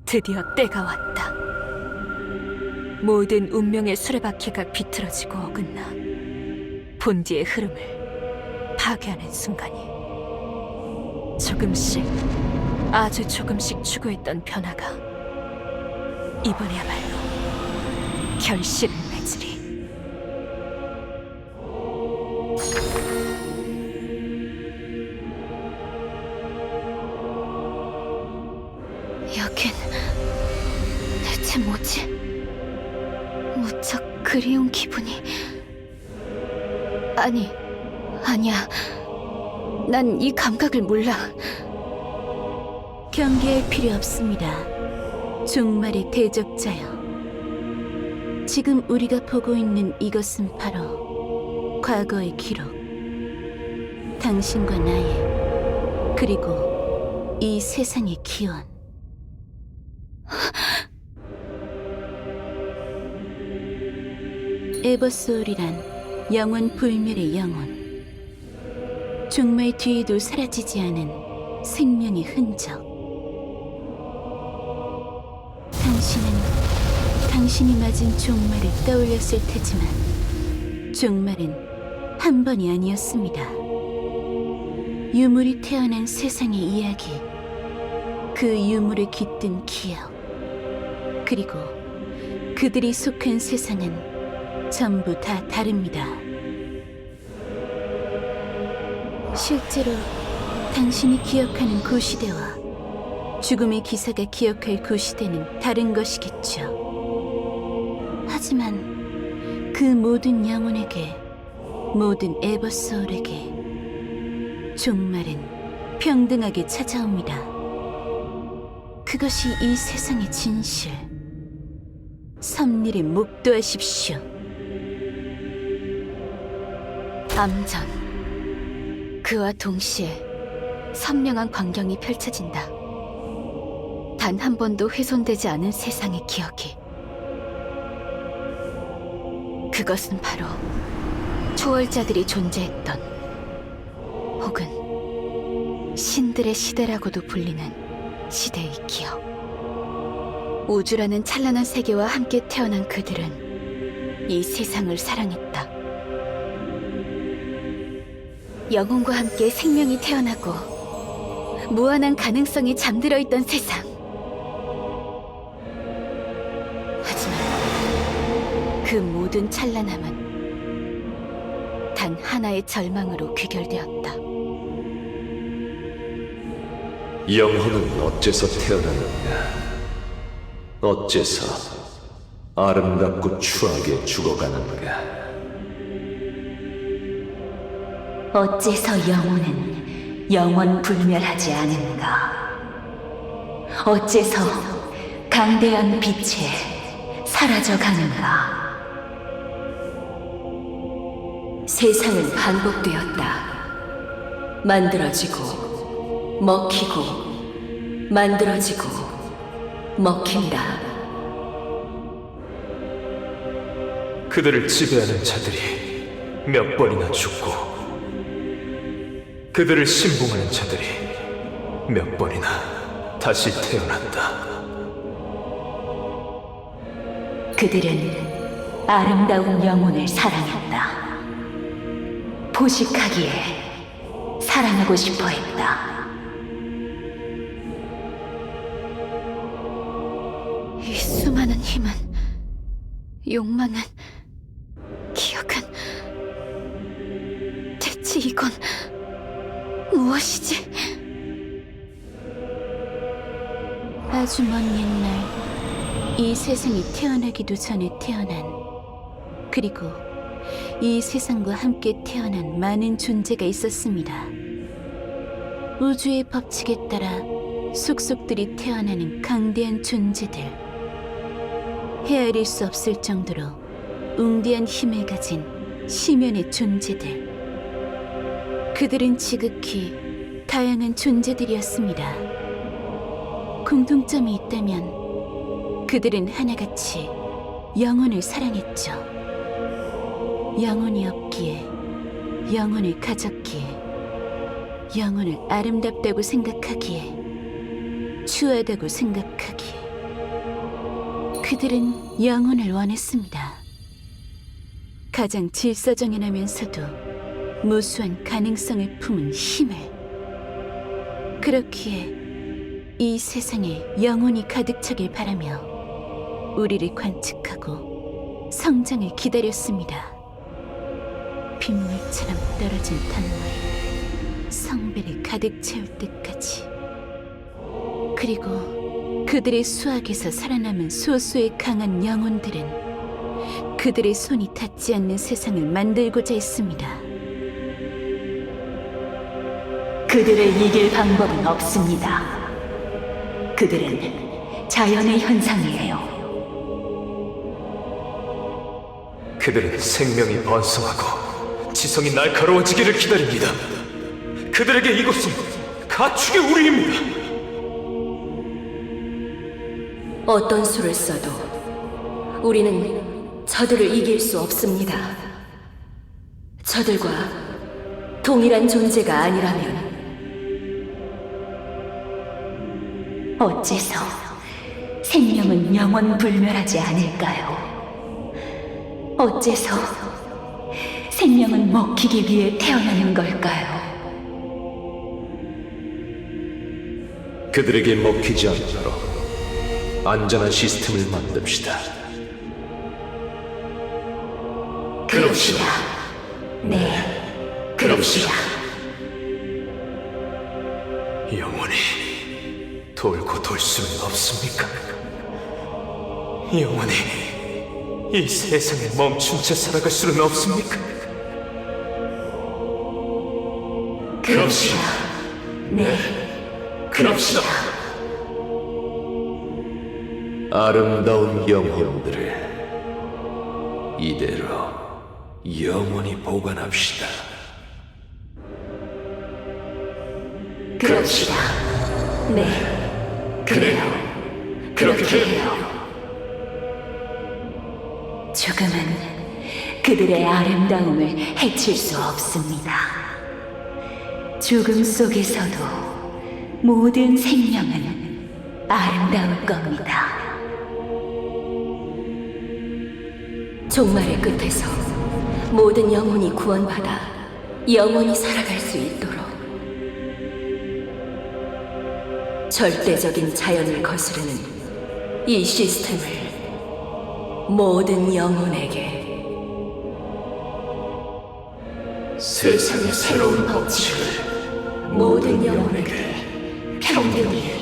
드디어 때가 왔다. 모든 운명의 수레바퀴가 비틀어지고 어긋나 본디의 흐름을 파괴하는 순간이 조금씩, 아주 조금씩 추구했던 변화가 이번에야말로 결실을 맺으리. 여긴 대체 뭐지? 무척 그리운 기분이... 아니야. 난 이 감각을 몰라. 경계할 필요 없습니다. 종말의 대적자여. 지금 우리가 보고 있는 이것은 바로 과거의 기록. 당신과 나의, 그리고 이 세상의 기원. 에버소울이란 영원 불멸의 영혼. 종말 뒤에도 사라지지 않은 생명의 흔적. 당신이 맞은 종말을 떠올렸을 테지만 종말은 한 번이 아니었습니다. 유물이 태어난 세상의 이야기, 그 유물을 깃든 기억, 그리고 그들이 속한 세상은 전부 다 다릅니다. 실제로 당신이 기억하는 그 시대와 죽음의 기사가 기억할 그 시대는 다른 것이겠죠. 하지만 그 모든 영혼에게, 모든 에버소울에게 종말은 평등하게 찾아옵니다. 그것이 이 세상의 진실. 섭리를 목도하십시오. 암전. 그와 동시에 선명한 광경이 펼쳐진다. 단 한 번도 훼손되지 않은 세상의 기억이. 그것은 바로 초월자들이 존재했던, 혹은 신들의 시대라고도 불리는 시대의 기억. 우주라는 찬란한 세계와 함께 태어난 그들은 이 세상을 사랑했다. 영혼과 함께 생명이 태어나고 무한한 가능성이 잠들어 있던 세상. 하지만 그 모든 찬란함은 단 하나의 절망으로 귀결되었다. 영혼은 어째서 태어났느냐? 어째서 아름답고 추하게 죽어가는가? 어째서 영혼은 영원 불멸하지 않은가? 어째서 강대한 빛에 사라져가는가? 세상은 반복되었다. 만들어지고 먹히고 만들어지고 먹힌다. 그들을 지배하는 자들이 몇 번이나 죽고 그들을 신봉하는 자들이 몇 번이나 다시 태어난다. 그들은 아름다운 영혼을 사랑했다. 보식하기에 사랑하고 싶어 했다. 이 수많은 힘은, 욕망은, 기억은, 대체 이건 무엇이지? 아주 먼 옛날, 이 세상이 태어나기도 전에 태어난, 그리고 이 세상과 함께 태어난 많은 존재가 있었습니다. 우주의 법칙에 따라 속속들이 태어나는 강대한 존재들, 헤아릴 수 없을 정도로 웅대한 힘을 가진 심연의 존재들. 그들은 지극히 다양한 존재들이었습니다. 공통점이 있다면 그들은 하나같이 영혼을 사랑했죠. 영혼이 없기에, 영혼을 가졌기에, 영혼을 아름답다고 생각하기에, 추하다고 생각하기에. 그들은 영혼을 원했습니다. 가장 질서정연하면서도 무수한 가능성을 품은 힘을. 그렇기에 이 세상에 영혼이 가득 차길 바라며 우리를 관측하고 성장을 기다렸습니다. 빗물처럼 떨어진 단물이 성배를 가득 채울 때까지. 그리고 그들의 수학에서 살아남은 소수의 강한 영혼들은 그들의 손이 닿지 않는 세상을 만들고자 했습니다. 그들을 이길 방법은 없습니다. 그들은 자연의 현상이에요. 그들은 생명이 번성하고 지성이 날카로워지기를 기다립니다. 그들에게 이곳은 가축의 우리입니다. 어떤 수를 써도 우리는 저들을 이길 수 없습니다. 저들과 동일한 존재가 아니라면 어째서 생명은 영원 불멸하지 않을까요? 어째서 생명은 먹히기 위해 태어나는 걸까요? 그들에게 먹히지 않도록 안전한 시스템을 만듭시다. 그럽시다. 네, 그럽시다. 영원히 돌고 돌 수는 없습니까? 영원히 이 세상에 멈춘 채 살아갈 수는 없습니까? 그럽시다. 네, 그럽시다. 아름다운 영혼들을 이대로 영원히 보관합시다. 그럽시다. 네, 그래요. 그렇게 해요. 죽음은 그들의 아름다움을 해칠 수 없습니다. 죽음 속에서도 모든 생명은 아름다울 겁니다. 종말의 끝에서 모든 영혼이 구원받아 영원히 살아갈 수 있도록 절대적인 자연을 거스르는 이 시스템을 모든 영혼에게 세상의 새로운 법칙을 모든 영혼에게 평등히.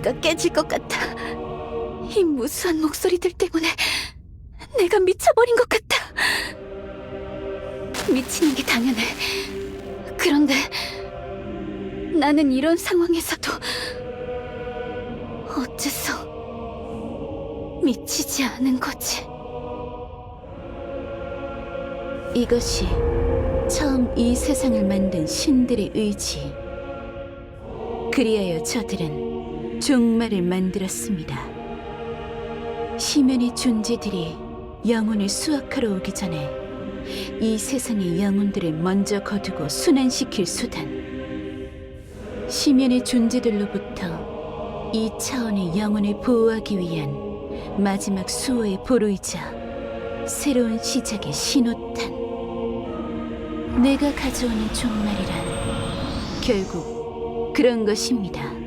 머리가 깨질 것 같아. 이 무수한 목소리들 때문에 내가 미쳐버린 것 같아. 미치는 게 당연해. 그런데 나는 이런 상황에서도 어째서 미치지 않은 거지? 이것이 처음 이 세상을 만든 신들의 의지. 그리하여 저들은 종말을 만들었습니다. 시면의 존재들이 영혼을 수확하러 오기 전에 이 세상의 영혼들을 먼저 거두고 순환시킬 수단. 시면의 존재들로부터 이 차원의 영혼을 보호하기 위한 마지막 수호의 보루이자 새로운 시작의 신호탄. 내가 가져오는 종말이란 결국 그런 것입니다.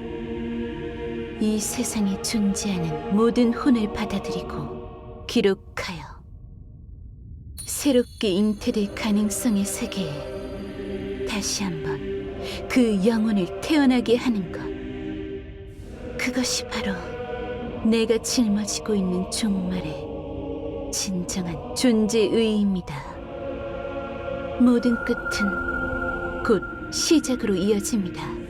이 세상에 존재하는 모든 혼을 받아들이고 기록하여 새롭게 잉태될 가능성의 세계에 다시 한번 그 영혼을 태어나게 하는 것. 그것이 바로 내가 짊어지고 있는 종말의 진정한 존재의의입니다. 모든 끝은 곧 시작으로 이어집니다.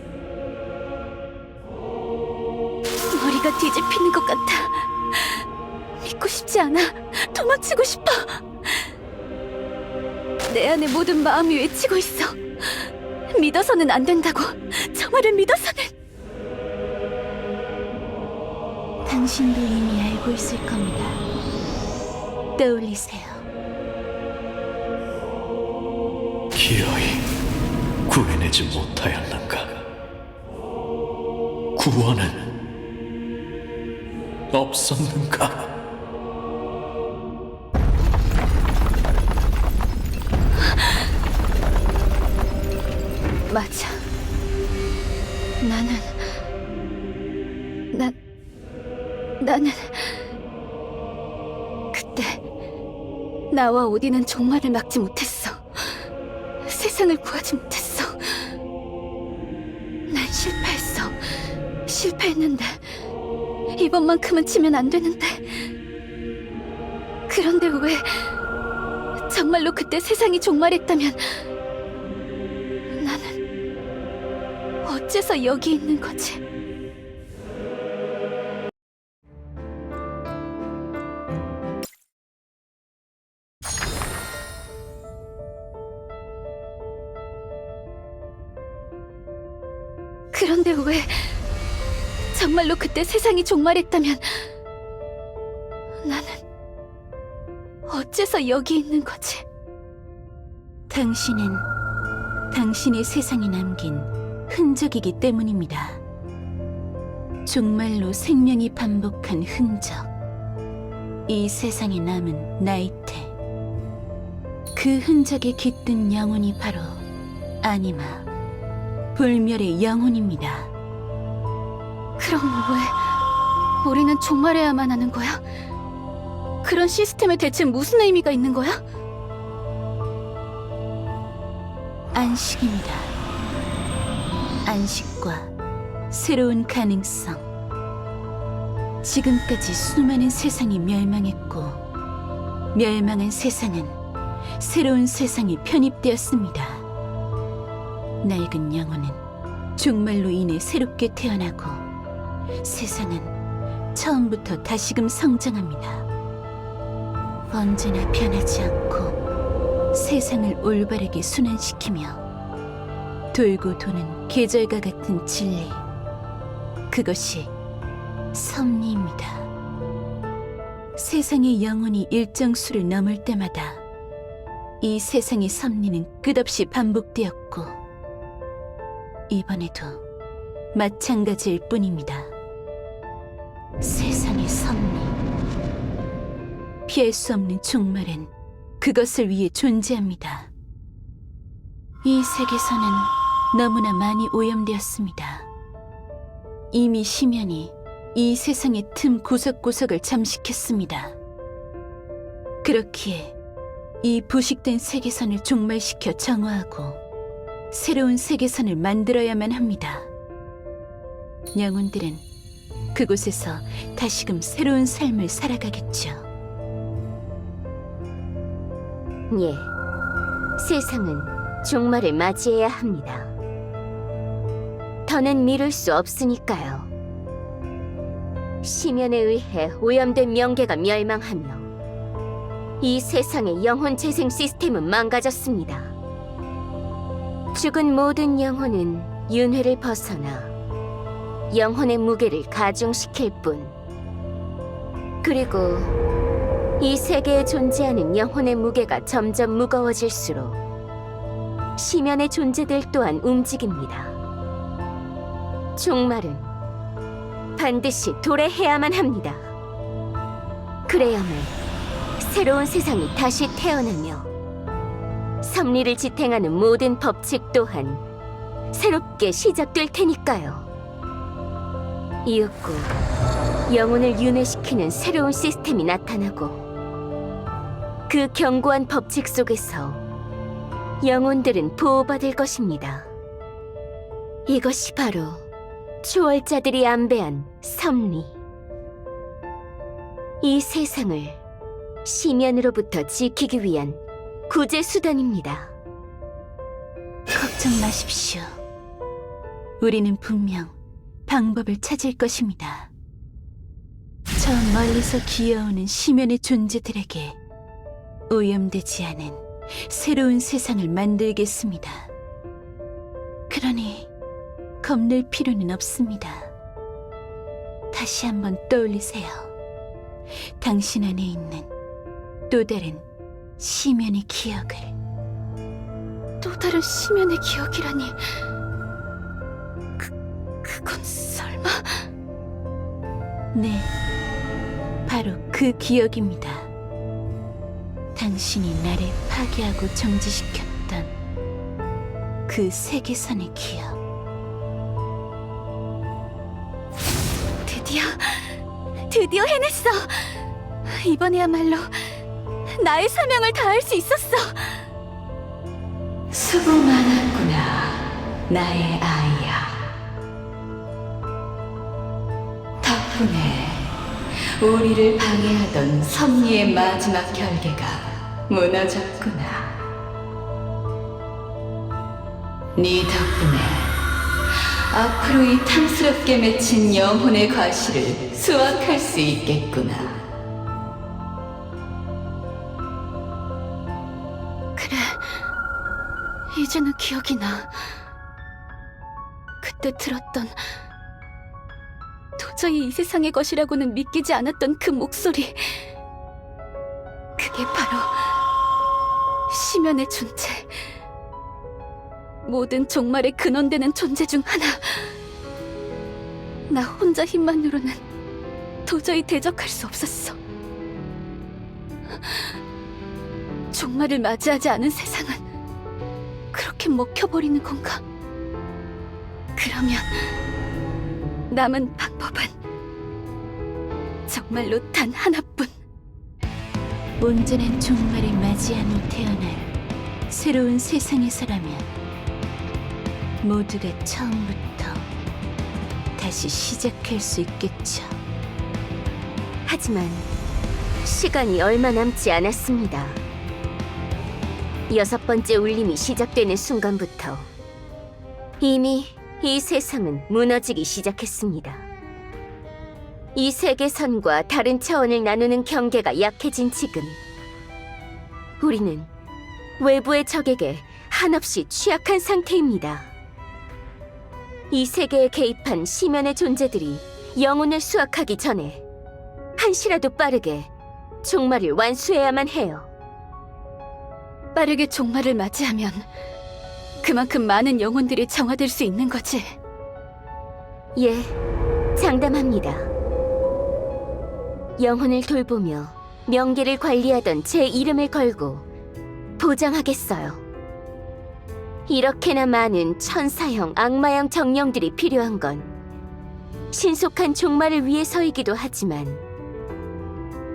머리가 뒤집히는 것 같아. 믿고 싶지 않아. 도망치고 싶어. 내 안의 모든 마음이 외치고 있어. 믿어서는 안 된다고. 저 말을 믿어서는. 당신도 이미 알고 있을 겁니다. 떠올리세요. 기어이 구해내지 못하였는가? 구원은 없었는가? 맞아. 나는 그때 나와 오딘은 종말을 막지 못했어. 세상을 구하지 못했어. 난 실패했는데 이번만큼은 지면 안 되는데. 그런데 왜 정말로 그때 세상이 종말했다면 나는 어째서 여기 있는 거지? 그런데 왜 정말로 그때 세상이 종말했다면 나는 어째서 여기 있는 거지? 당신은 당신의 세상에 남긴 흔적이기 때문입니다. 종말로 생명이 반복한 흔적. 이 세상에 남은 나이테. 그 흔적에 깃든 영혼이 바로 아니마, 불멸의 영혼입니다. 그럼 왜 우리는 종말해야만 하는 거야? 그런 시스템에 대체 무슨 의미가 있는 거야? 안식입니다. 안식과 새로운 가능성. 지금까지 수많은 세상이 멸망했고, 멸망한 세상은 새로운 세상이 편입되었습니다. 낡은 영혼은 종말로 인해 새롭게 태어나고, 세상은 처음부터 다시금 성장합니다. 언제나 변하지 않고 세상을 올바르게 순환시키며 돌고 도는 계절과 같은 진리. 그것이 섭리입니다. 세상의 영혼이 일정 수를 넘을 때마다 이 세상의 섭리는 끝없이 반복되었고, 이번에도 마찬가지일 뿐입니다. 세상의 섭리. 피할 수 없는 종말은 그것을 위해 존재합니다. 이 세계선은 너무나 많이 오염되었습니다. 이미 심연이 이 세상의 틈 구석구석을 잠식했습니다. 그렇기에 이 부식된 세계선을 종말시켜 정화하고 새로운 세계선을 만들어야만 합니다. 영혼들은 그곳에서 다시금 새로운 삶을 살아가겠죠. 예, 세상은 종말을 맞이해야 합니다. 더는 미룰 수 없으니까요. 심연에 의해 오염된 명계가 멸망하며 이 세상의 영혼 재생 시스템은 망가졌습니다. 죽은 모든 영혼은 윤회를 벗어나 영혼의 무게를 가중시킬 뿐. 그리고 이 세계에 존재하는 영혼의 무게가 점점 무거워질수록 심연의 존재들 또한 움직입니다. 종말은 반드시 도래해야만 합니다. 그래야만 새로운 세상이 다시 태어나며 섭리를 지탱하는 모든 법칙 또한 새롭게 시작될 테니까요. 이윽고 영혼을 윤회시키는 새로운 시스템이 나타나고, 그 견고한 법칙 속에서 영혼들은 보호받을 것입니다. 이것이 바로 초월자들이 안배한 섭리. 이 세상을 심연으로부터 지키기 위한 구제 수단입니다. 걱정 마십시오. 우리는 분명 방법을 찾을 것입니다. 저 멀리서 기어오는 심연의 존재들에게 오염되지 않은 새로운 세상을 만들겠습니다. 그러니 겁낼 필요는 없습니다. 다시 한번 떠올리세요. 당신 안에 있는 또 다른 심연의 기억을. 또 다른 심연의 기억이라니. 그건 설마... 네, 바로 그 기억입니다. 당신이 나를 파괴하고 정지시켰던 그 세계선의 기억. 드디어 해냈어! 이번에야말로 나의 사명을 다할 수 있었어! 수고 많았구나, 나의 아이야. 덕분에 우리를 방해하던 섭리의 마지막 결계가 무너졌구나. 네 덕분에 앞으로 이 탐스럽게 맺힌 영혼의 과실을 수확할 수 있겠구나. 그래, 이제는 기억이 나. 그때 들었던, 도저히 이 세상의 것이라고는 믿기지 않았던 그 목소리. 그게 바로 심연의 존재. 모든 종말의 근원되는 존재 중 하나. 나 혼자 힘만으로는 도저히 대적할 수 없었어. 종말을 맞이하지 않은 세상은 그렇게 먹혀버리는 건가? 그러면 남은 방법은 정말로 단 하나뿐. 온전한 종말을 맞이한 후 태어날 새로운 세상에서라면 모두가 처음부터 다시 시작할 수 있겠죠. 하지만 시간이 얼마 남지 않았습니다. 6번째 울림이 시작되는 순간부터 이미 이 세상은 무너지기 시작했습니다. 이 세계선과 다른 차원을 나누는 경계가 약해진 지금 우리는 외부의 적에게 한없이 취약한 상태입니다. 이 세계에 개입한 심연의 존재들이 영혼을 수확하기 전에 한시라도 빠르게 종말을 완수해야만 해요. 빠르게 종말을 맞이하면 그만큼 많은 영혼들이 정화될 수 있는 거지. 예, 장담합니다. 영혼을 돌보며 명계를 관리하던 제 이름을 걸고 보장하겠어요. 이렇게나 많은 천사형, 악마형 정령들이 필요한 건 신속한 종말을 위해서이기도 하지만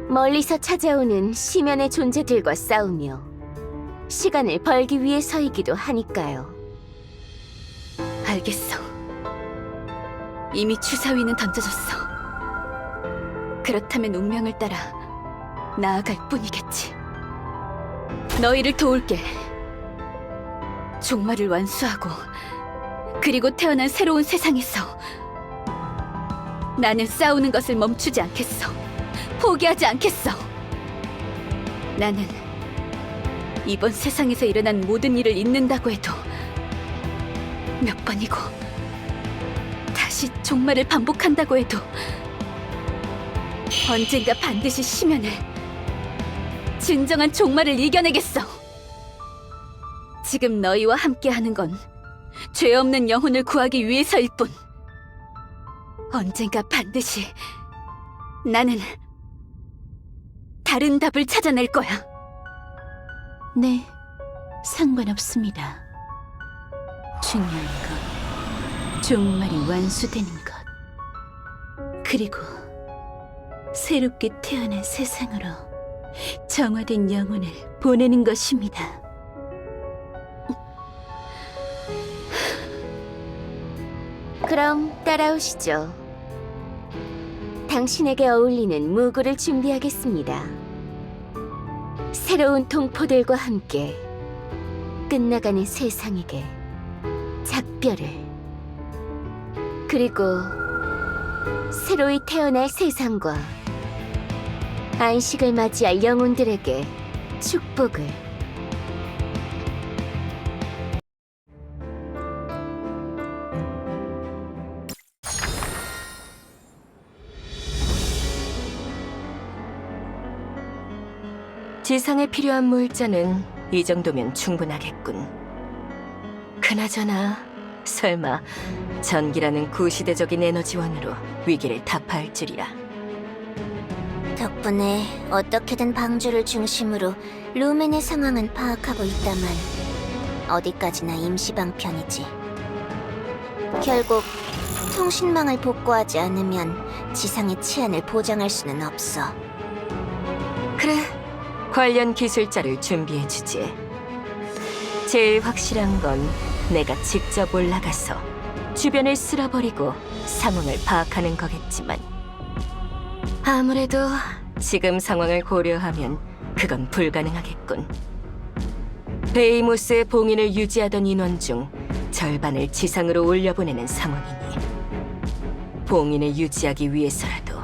멀리서 찾아오는 심연의 존재들과 싸우며 시간을 벌기 위해서이기도 하니까요. 알겠어. 이미 주사위는 던져졌어. 그렇다면 운명을 따라 나아갈 뿐이겠지. 너희를 도울게. 종말을 완수하고 그리고 태어난 새로운 세상에서 나는 싸우는 것을 멈추지 않겠어. 포기하지 않겠어. 나는 이번 세상에서 일어난 모든 일을 잊는다고 해도 몇 번이고 다시 종말을 반복한다고 해도 언젠가 반드시 심연을, 진정한 종말을 이겨내겠어. 지금 너희와 함께하는 건 죄 없는 영혼을 구하기 위해서일 뿐. 언젠가 반드시 나는 다른 답을 찾아낼 거야. 네, 상관없습니다. 중요한 건 종말이 완수되는 것. 그리고 새롭게 태어난 세상으로 정화된 영혼을 보내는 것입니다. 그럼 따라오시죠. 당신에게 어울리는 무구를 준비하겠습니다. 새로운 동포들과 함께 끝나가는 세상에게 작별을, 그리고 새로이 태어날 세상과 안식을 맞이할 영혼들에게 축복을. 지상에 필요한 물자는 이 정도면 충분하겠군. 그나저나 설마 전기라는 구시대적인 에너지원으로 위기를 타파할 줄이야. 덕분에 어떻게든 방주를 중심으로 루멘의 상황은 파악하고 있다만 어디까지나 임시방편이지. 결국 통신망을 복구하지 않으면 지상의 치안을 보장할 수는 없어. 그래, 관련 기술자를 준비해주지. 제일 확실한 건 내가 직접 올라가서 주변을 쓸어버리고 상황을 파악하는 거겠지만 아무래도 지금 상황을 고려하면 그건 불가능하겠군. 베이모스의 봉인을 유지하던 인원 중 절반을 지상으로 올려보내는 상황이니 봉인을 유지하기 위해서라도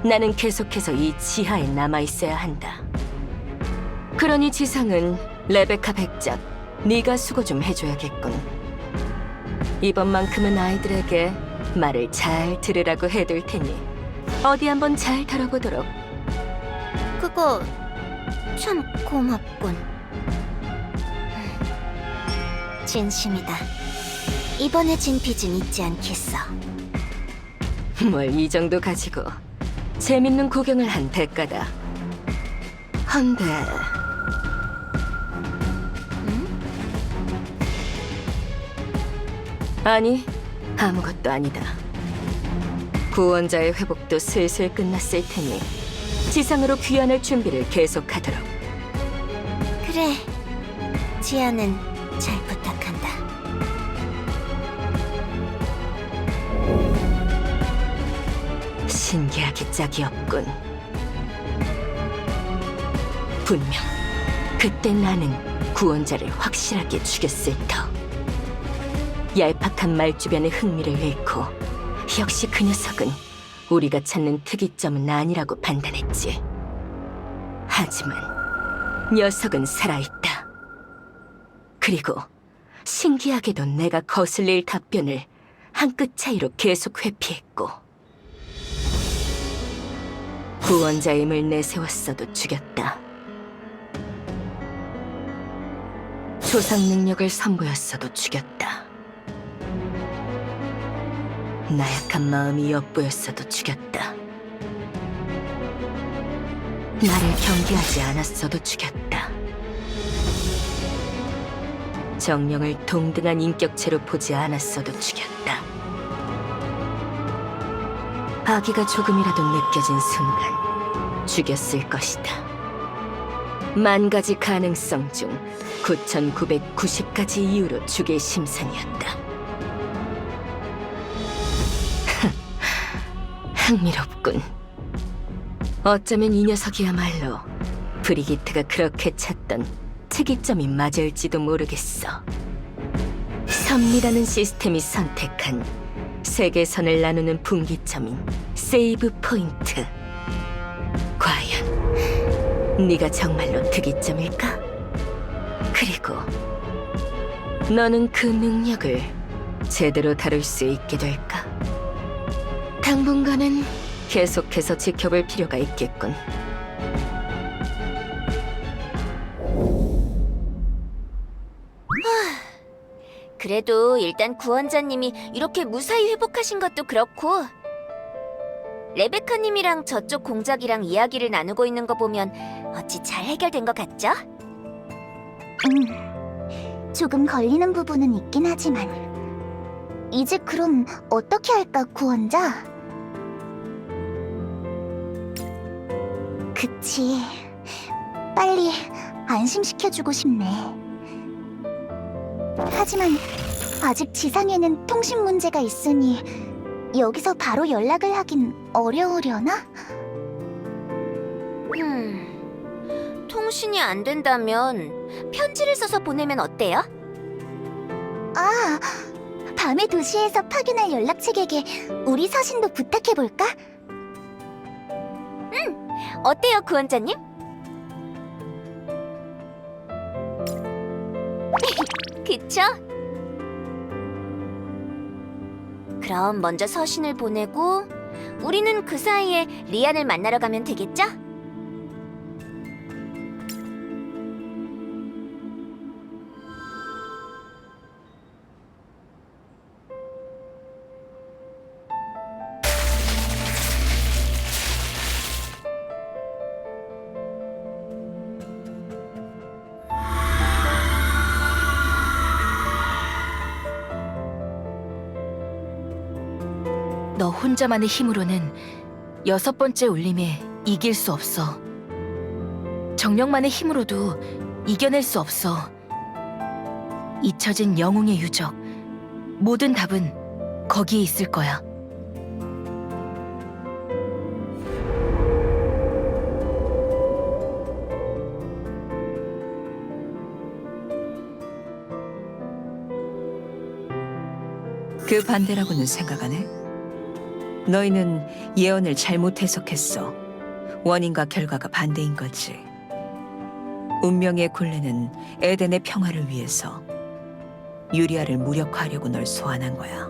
나는 계속해서 이 지하에 남아있어야 한다. 그러니 지상은 레베카 백작, 네가 수고 좀 해줘야겠군. 이번만큼은 아이들에게 말을 잘 들으라고 해둘 테니 어디 한번 잘 다뤄보도록. 그거 참 고맙군. 진심이다. 이번에 진 빚은 잊지 않겠어. 뭘 이 정도 가지고 재밌는 구경을 한 대가다. 헌데 아니, 아무것도 아니다. 구원자의 회복도 슬슬 끝났을 테니 지상으로 귀환할 준비를 계속하도록. 그래, 지아는 잘 부탁한다. 신기하기 짝이 없군. 분명 그때 나는 구원자를 확실하게 죽였을 터. 얄팍한 말주변의 흥미를 잃고 역시 그 녀석은 우리가 찾는 특이점은 아니라고 판단했지. 하지만 녀석은 살아있다. 그리고 신기하게도 내가 거슬릴 답변을 한 끗 차이로 계속 회피했고 구원자임을 내세웠어도 죽였다. 조상 능력을 선보였어도 죽였다. 나약한 마음이 엿보였어도 죽였다. 나를 경계하지 않았어도 죽였다. 정령을 동등한 인격체로 보지 않았어도 죽였다. 아기가 조금이라도 느껴진 순간 죽였을 것이다. 10,000가지 가능성 중 9,990가지 이유로 죽일 심산이었다. 흥미롭군. 어쩌면 이 녀석이야말로 브리기트가 그렇게 찾던 특이점이 맞을지도 모르겠어. 섬이라는 시스템이 선택한 세계선을 나누는 분기점인 세이브 포인트. 과연 네가 정말로 특이점일까? 그리고 너는 그 능력을 제대로 다룰 수 있게 될까? 당분간은 계속해서 지켜볼 필요가 있겠군. 그래도 일단 구원자님이 이렇게 무사히 회복하신 것도 그렇고 레베카님이랑 저쪽 공작이랑 이야기를 나누고 있는 거 보면 어찌 잘 해결된 것 같죠? 조금 걸리는 부분은 있긴 하지만 이제 그럼 어떻게 할까, 구원자? 그치, 빨리 안심시켜주고 싶네. 하지만 아직 지상에는 통신 문제가 있으니 여기서 바로 연락을 하긴 어려우려나? 통신이 안 된다면 편지를 써서 보내면 어때요? 아, 밤의 도시에서 파견할 연락책에게 우리 서신도 부탁해볼까? 어때요, 구원자님? 그쵸? 그럼 먼저 서신을 보내고 우리는 그 사이에 리안을 만나러 가면 되겠죠? 너 혼자만의 힘으로는 6번째 울림에 이길 수 없어. 정령만의 힘으로도 이겨낼 수 없어. 잊혀진 영웅의 유적, 모든 답은 거기에 있을 거야. 그 반대라고는 생각 안 해? 너희는 예언을 잘못 해석했어. 원인과 결과가 반대인 거지. 운명의 굴레는 에덴의 평화를 위해서 유리아를 무력화하려고 널 소환한 거야.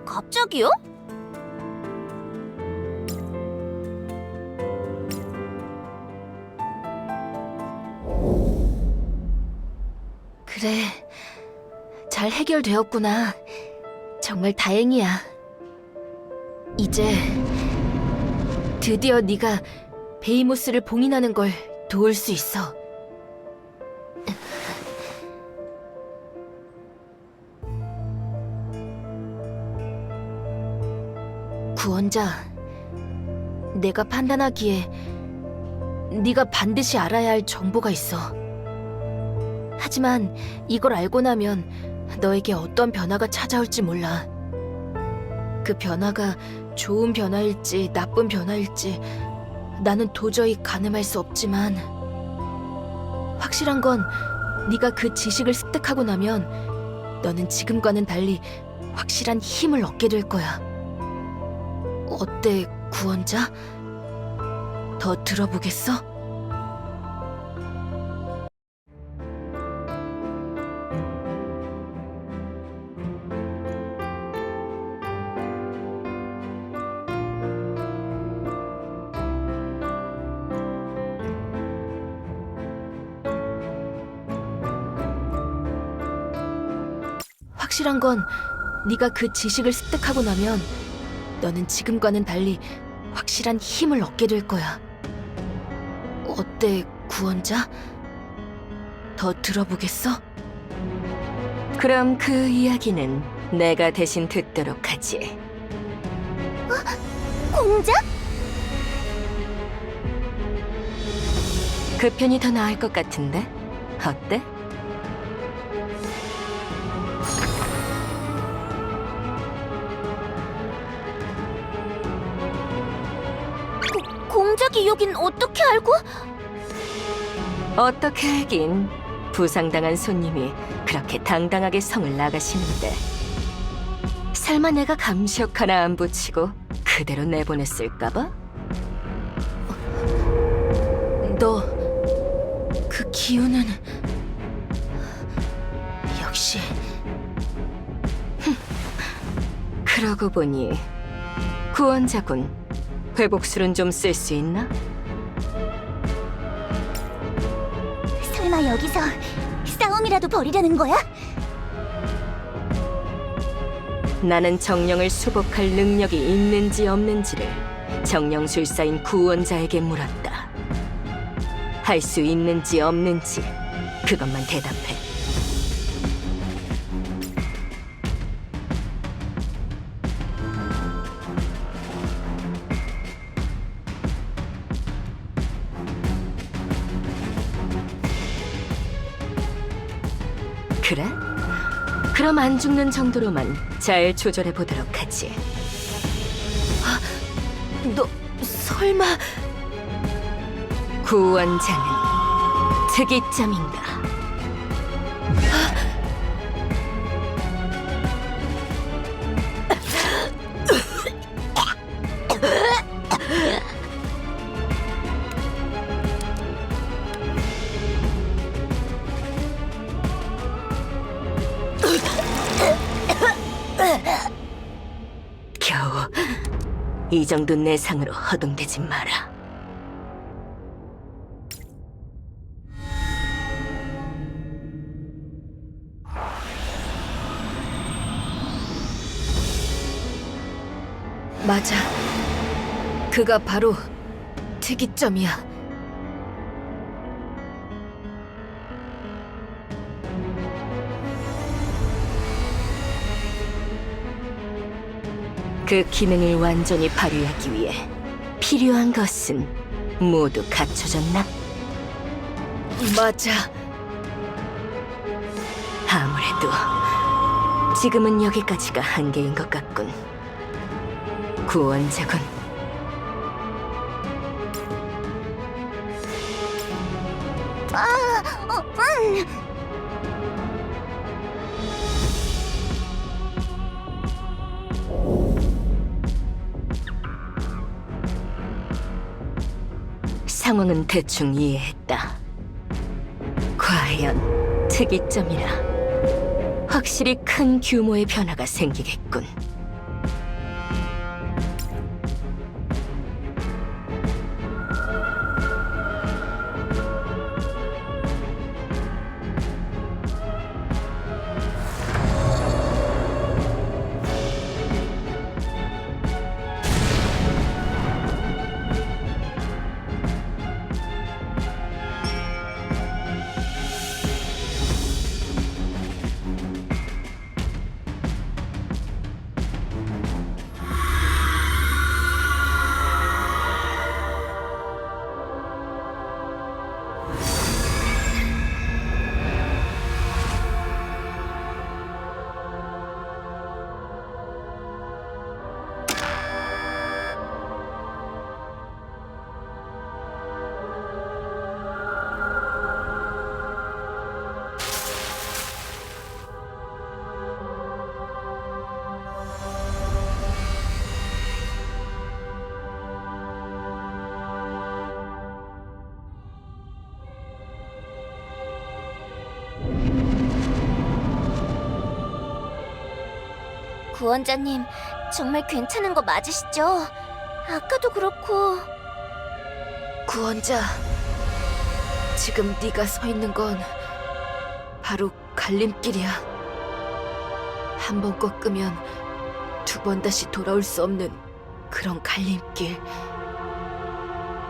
갑자기요? 그래, 잘 해결되었구나. 정말 다행이야. 이제 드디어 네가 베이모스를 봉인하는 걸 도울 수 있어. 구원자, 내가 판단하기에 네가 반드시 알아야 할 정보가 있어. 하지만 이걸 알고 나면 너에게 어떤 변화가 찾아올지 몰라. 그 변화가 좋은 변화일지 나쁜 변화일지 나는 도저히 가늠할 수 없지만 확실한 건 네가 그 지식을 습득하고 나면 너는 지금과는 달리 확실한 힘을 얻게 될 거야. 어때, 구원자? 더 들어보겠어? 확실한 건 네가 그 지식을 습득하고 나면 너는 지금과는 달리 확실한 힘을 얻게 될 거야. 어때, 구원자? 더 들어보겠어? 그럼 그 이야기는 내가 대신 듣도록 하지. 공작? 그 편이 더 나을 것 같은데? 어때? 공작이 여긴 어떻게 알고? 어떻게 하긴. 부상당한 손님이 그렇게 당당하게 성을 나가시는데 설마 내가 감시역 하나 안 붙이고 그대로 내보냈을까봐? 너 그 기운은 역시 그러고 보니 구원자군. 회복술은 좀 쓸 수 있나? 설마 여기서 싸움이라도 벌이려는 거야? 나는 정령을 수복할 능력이 있는지 없는지를 정령술사인 구원자에게 물었다. 할 수 있는지 없는지 그것만 대답해. 그래? 그럼 안 죽는 정도로만 잘 조절해 보도록 하지. 너 설마 구원자는 특이점인가? 겨우 이 정도 내상으로 허둥대지 마라. 맞아. 그가 바로 특이점이야. 그 기능을 완전히 발휘하기 위해 필요한 것은 모두 갖춰졌나? 맞아. 아무래도 지금은 여기까지가 한계인 것 같군. 구원자군. 상황은 대충 이해했다. 과연 특이점이라 확실히 큰 규모의 변화가 생기겠군. 구원자님, 정말 괜찮은 거 맞으시죠? 아까도 그렇고. 구원자, 지금 네가 서 있는 건 바로 갈림길이야. 한 번 꺾으면 두 번 다시 돌아올 수 없는 그런 갈림길.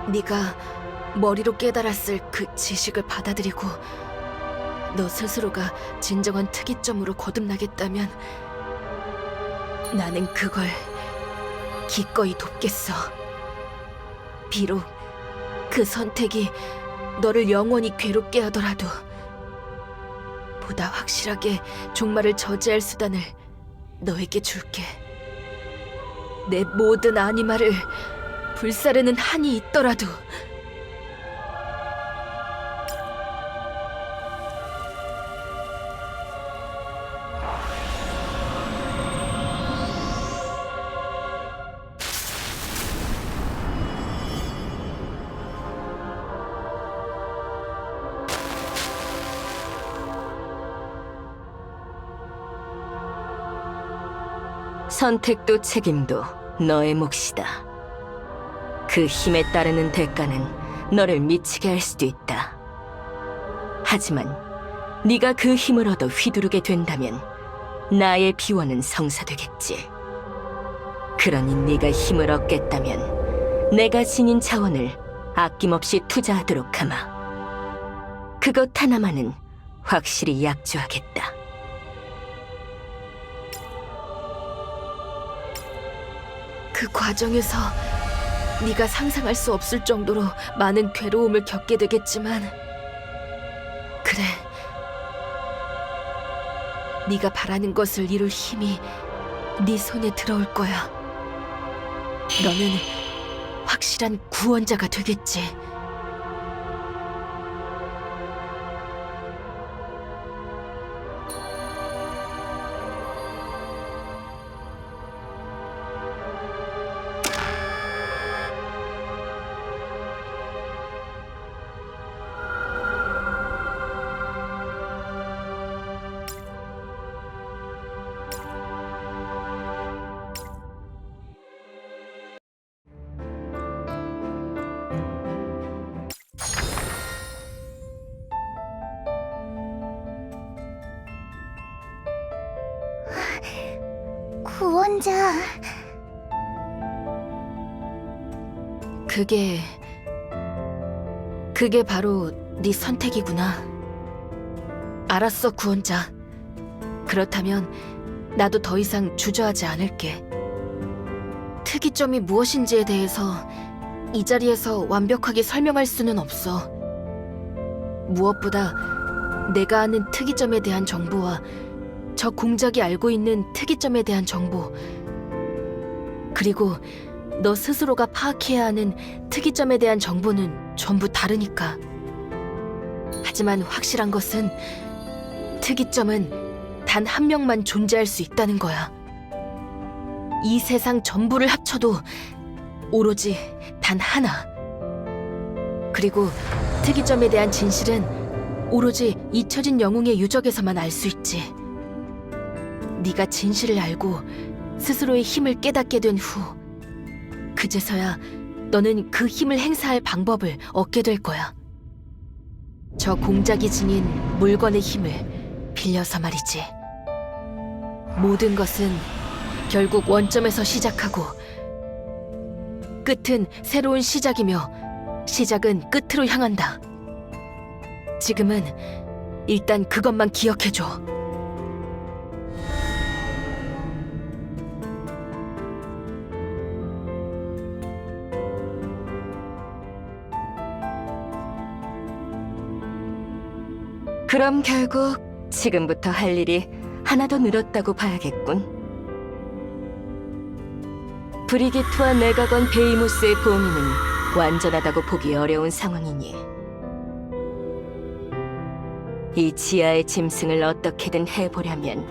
네가 머리로 깨달았을 그 지식을 받아들이고 너 스스로가 진정한 특이점으로 거듭나겠다면 나는 그걸 기꺼이 돕겠어. 비록 그 선택이 너를 영원히 괴롭게 하더라도 보다 확실하게 종말을 저지할 수단을 너에게 줄게. 내 모든 아니마를 불사르는 한이 있더라도. 선택도 책임도 너의 몫이다. 그 힘에 따르는 대가는 너를 미치게 할 수도 있다. 하지만 네가 그 힘을 얻어 휘두르게 된다면 나의 비원은 성사되겠지. 그러니 네가 힘을 얻겠다면 내가 지닌 자원을 아낌없이 투자하도록 하마. 그것 하나만은 확실히 약조하겠다. 그 과정에서 네가 상상할 수 없을 정도로 많은 괴로움을 겪게 되겠지만 그래, 네가 바라는 것을 이룰 힘이 네 손에 들어올 거야. 너는 확실한 구원자가 되겠지. 구원자. 그게 바로 네 선택이구나. 알았어, 구원자. 그렇다면 나도 더 이상 주저하지 않을게. 특이점이 무엇인지에 대해서 이 자리에서 완벽하게 설명할 수는 없어. 무엇보다 내가 아는 특이점에 대한 정보와 저 공작이 알고 있는 특이점에 대한 정보, 그리고 너 스스로가 파악해야 하는 특이점에 대한 정보는 전부 다르니까. 하지만 확실한 것은 특이점은 단 한 명만 존재할 수 있다는 거야. 이 세상 전부를 합쳐도 오로지 단 하나. 그리고 특이점에 대한 진실은 오로지 잊혀진 영웅의 유적에서만 알 수 있지. 네가 진실을 알고 스스로의 힘을 깨닫게 된 후, 그제서야 너는 그 힘을 행사할 방법을 얻게 될 거야. 저 공작이 지닌 물건의 힘을 빌려서 말이지. 모든 것은 결국 원점에서 시작하고 끝은 새로운 시작이며 시작은 끝으로 향한다. 지금은 일단 그것만 기억해줘. 그럼 결국 지금부터 할 일이 하나 더 늘었다고 봐야겠군. 브리기트와 메가건 베이모스의 봉인은 완전하다고 보기 어려운 상황이니 이 지하의 짐승을 어떻게든 해보려면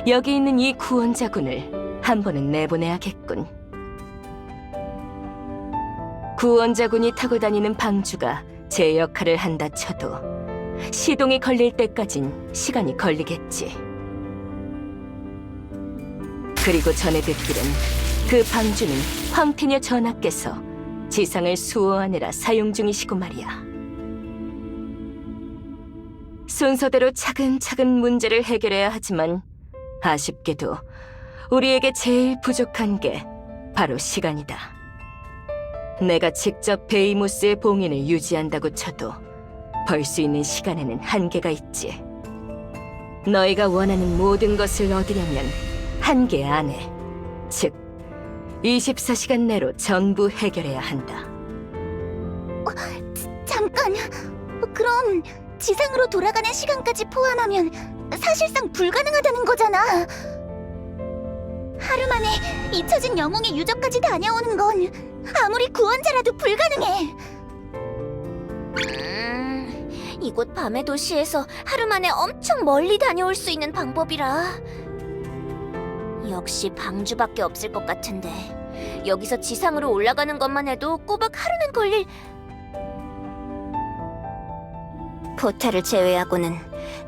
여기 있는 이 구원자군을 한 번은 내보내야겠군. 구원자군이 타고 다니는 방주가 제 역할을 한다 쳐도 시동이 걸릴 때까진 시간이 걸리겠지. 그리고 전해 듣기론 그 방주는 황태녀 전하께서 지상을 수호하느라 사용 중이시고 말이야. 순서대로 차근차근 문제를 해결해야 하지만 아쉽게도 우리에게 제일 부족한 게 바로 시간이다. 내가 직접 베이모스의 봉인을 유지한다고 쳐도 벌 수 있는 시간에는 한계가 있지. 너희가 원하는 모든 것을 얻으려면 한계 안에, 즉 24시간 내로 전부 해결해야 한다. 잠깐. 그럼 지상으로 돌아가는 시간까지 포함하면 사실상 불가능하다는 거잖아. 하루 만에 잊혀진 영웅의 유적까지 다녀오는 건 아무리 구원자라도 불가능해. 이곳 밤의 도시에서 하루 만에 엄청 멀리 다녀올 수 있는 방법이라. 역시 방주밖에 없을 것 같은데 여기서 지상으로 올라가는 것만 해도 꼬박 하루는 걸릴. 포탈을 제외하고는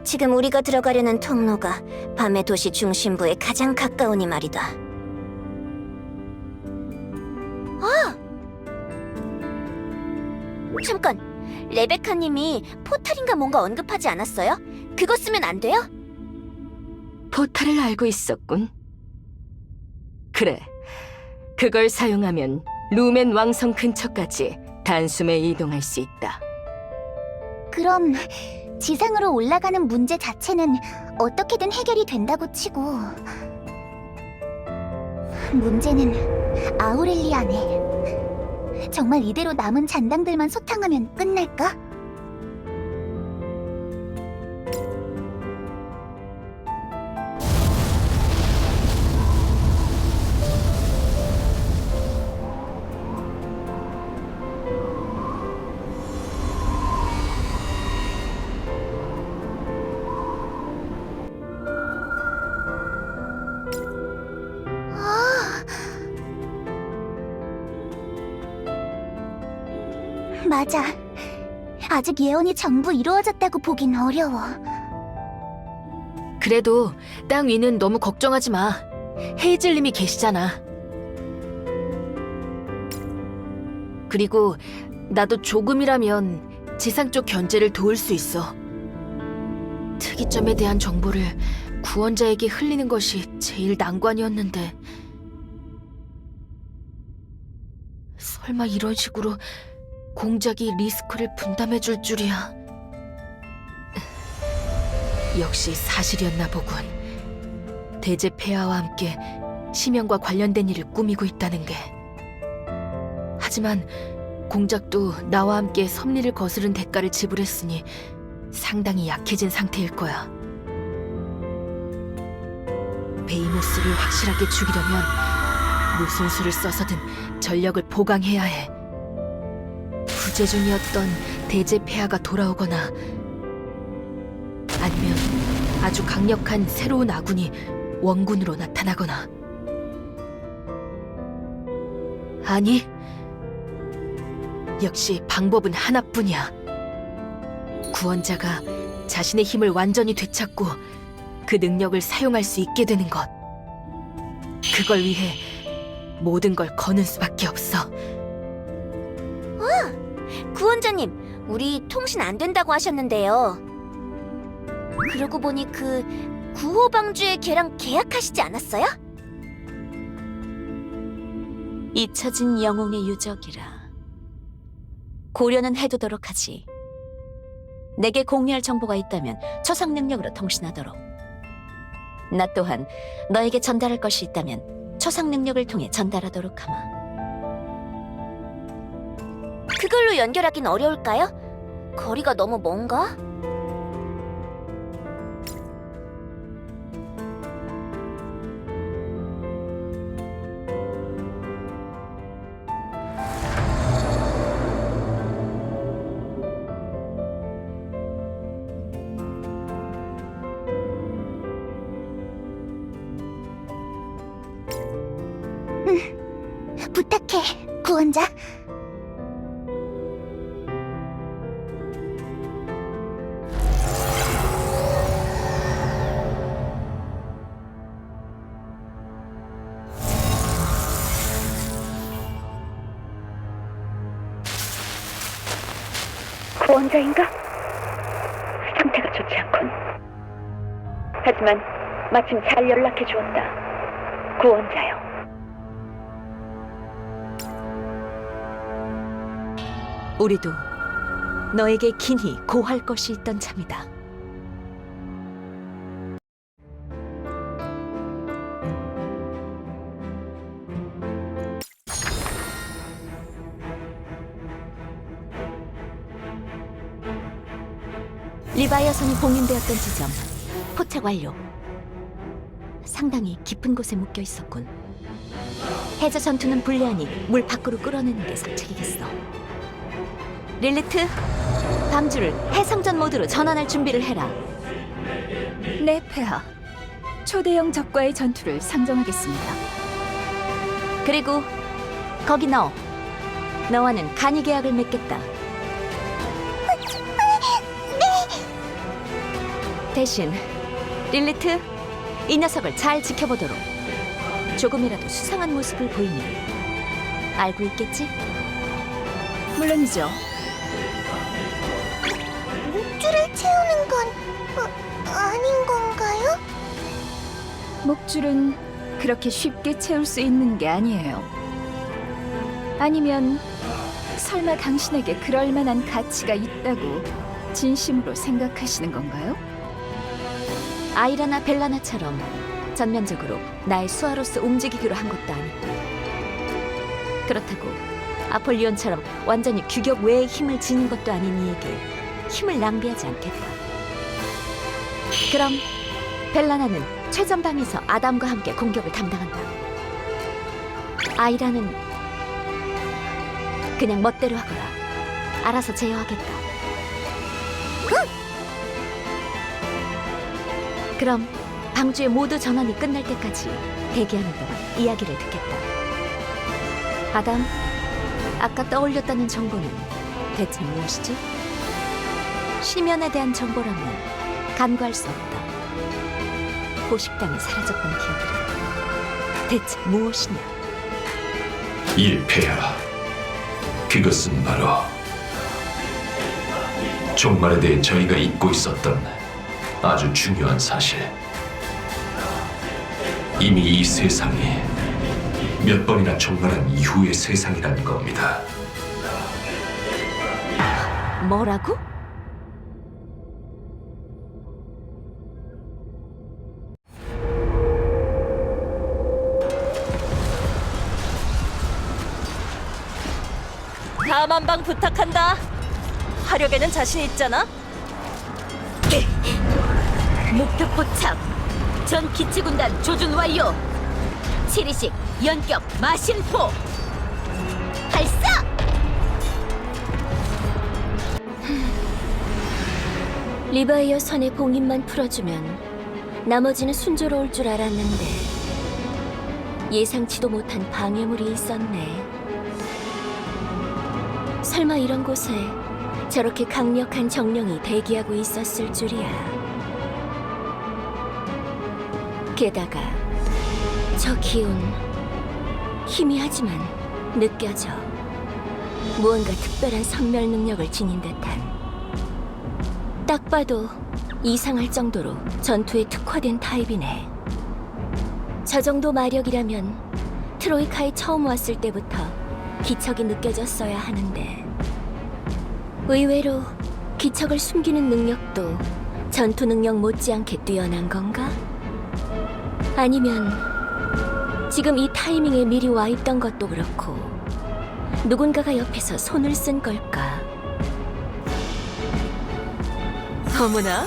지금 우리가 들어가려는 통로가 밤의 도시 중심부에 가장 가까우니 말이다. 아! 잠깐! 레베카님이 포탈인가 뭔가 언급하지 않았어요? 그거 쓰면 안 돼요? 포탈을 알고 있었군. 그래, 그걸 사용하면 루멘 왕성 근처까지 단숨에 이동할 수 있다. 그럼 지상으로 올라가는 문제 자체는 어떻게든 해결이 된다고 치고, 문제는 아우렐리아네. 정말 이대로 남은 잔당들만 소탕하면 끝날까? 맞아. 아직 예언이 전부 이루어졌다고 보긴 어려워. 그래도 땅 위는 너무 걱정하지 마. 헤이즐님이 계시잖아. 그리고 나도 조금이라면 지상 쪽 견제를 도울 수 있어. 특이점에 대한 정보를 구원자에게 흘리는 것이 제일 난관이었는데 설마 이런 식으로 공작이 리스크를 분담해 줄 줄이야. 역시 사실이었나 보군. 대제 폐하와 함께 심연과 관련된 일을 꾸미고 있다는 게. 하지만 공작도 나와 함께 섭리를 거스른 대가를 지불했으니 상당히 약해진 상태일 거야. 베이모스를 확실하게 죽이려면 무슨 수를 써서든 전력을 보강해야 해. 부재 중이었던 대제 폐하가 돌아오거나 아니면 아주 강력한 새로운 아군이 원군으로 나타나거나. 아니, 역시 방법은 하나뿐이야. 구원자가 자신의 힘을 완전히 되찾고 그 능력을 사용할 수 있게 되는 것. 그걸 위해 모든 걸 거는 수밖에 없어. 구원자님, 우리 통신 안 된다고 하셨는데요. 그러고 보니 그 구호방주의 걔랑 계약하시지 않았어요? 잊혀진 영웅의 유적이라 고려는 해두도록 하지. 내게 공유할 정보가 있다면 초상 능력으로 통신하도록. 나 또한 너에게 전달할 것이 있다면 초상 능력을 통해 전달하도록 하마. 그걸로 연결하긴 어려울까요? 거리가 너무 먼가? 부탁해, 구원자. 구원자인가? 상태가 좋지 않군. 하지만 마침 잘 연락해 주었다. 구원자여. 우리도 너에게 긴히 고할 것이 있던 참이다. 리바이어선이 봉인되었던 지점 포착 완료. 상당히 깊은 곳에 묶여 있었군. 해저 전투는 불리하니 물 밖으로 끌어내는 게 상책이겠어. 릴리트, 밤주를 해상전 모드로 전환할 준비를 해라. 네, 폐하. 초대형 적과의 전투를 상정하겠습니다. 그리고 거기 너와는 간이 계약을 맺겠다. 대신 릴리트, 이 녀석을 잘 지켜보도록. 조금이라도 수상한 모습을 보이면 알고 있겠지? 물론이죠. 목줄을 채우는 건 아닌 건가요? 목줄은 그렇게 쉽게 채울 수 있는 게 아니에요. 아니면 설마 당신에게 그럴 만한 가치가 있다고 진심으로 생각하시는 건가요? 아이라나 벨라나처럼 전면적으로 나의 수하로서 움직이기로 한 것도 아니고, 그렇다고 아폴리온처럼 완전히 규격 외의 힘을 지닌 것도 아닌 이에게 힘을 낭비하지 않겠다. 그럼 벨라나는 최전방에서 아담과 함께 공격을 담당한다. 아이라는 그냥 멋대로 하거라. 알아서 제어하겠다. 그럼 방주의 모두 전원이 끝날 때까지 대기하는 동안 이야기를 듣겠다. 아담, 아까 떠올렸다는 정보는 대체 무엇이지? 심연에 대한 정보라면 간과할 수 없다. 포식당에 사라졌던 기억이 대체 무엇이냐? 일폐하, 그것은 바로 종말에 대해 저희가 잊고 있었던 아주 중요한 사실. 이미 이 세상에 몇 번이나 종말한 이후의 세상이란 겁니다. 뭐라고? 다음 한 방 부탁한다. 화력에는 자신 있잖아? 목표 포착. 전 기체군단 조준 완료. 치리식 연격 마신포 발사. 리바이어 선의 봉인만 풀어주면 나머지는 순조로울 줄 알았는데 예상치도 못한 방해물이 있었네. 설마 이런 곳에 저렇게 강력한 정령이 대기하고 있었을 줄이야. 게다가 저 기운 희미하지만 느껴져. 무언가 특별한 선멸 능력을 지닌 듯한. 딱 봐도 이상할 정도로 전투에 특화된 타입이네. 저 정도 마력이라면 트로이카에 처음 왔을 때부터 기척이 느껴졌어야 하는데 의외로 기척을 숨기는 능력도 전투 능력 못지않게 뛰어난 건가? 아니면 지금 이 타이밍에 미리 와 있던 것도 그렇고 누군가가 옆에서 손을 쓴 걸까? 어머나,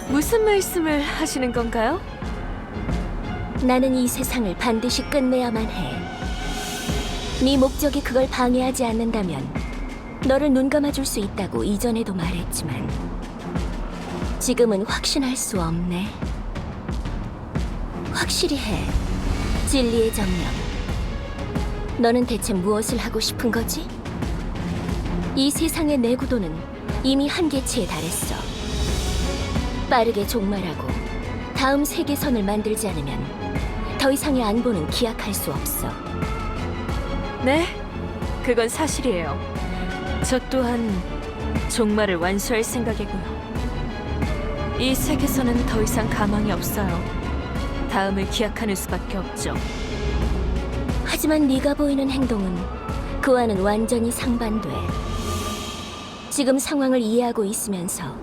무슨 말씀을 하시는 건가요? 나는 이 세상을 반드시 끝내야만 해. 네 목적이 그걸 방해하지 않는다면 너를 눈 감아줄 수 있다고 이전에도 말했지만 지금은 확신할 수 없네. 확실히 해. 진리의 정령. 너는 대체 무엇을 하고 싶은 거지? 이 세상의 내구도는 이미 한계치에 달했어. 빠르게 종말하고 다음 세계선을 만들지 않으면 더 이상의 안보는 기약할 수 없어. 네, 그건 사실이에요. 저 또한 종말을 완수할 생각이고요. 이 세계에서는 더 이상 가망이 없어요. 다음을 기약하는 수밖에 없죠. 하지만 네가 보이는 행동은 그와는 완전히 상반돼. 지금 상황을 이해하고 있으면서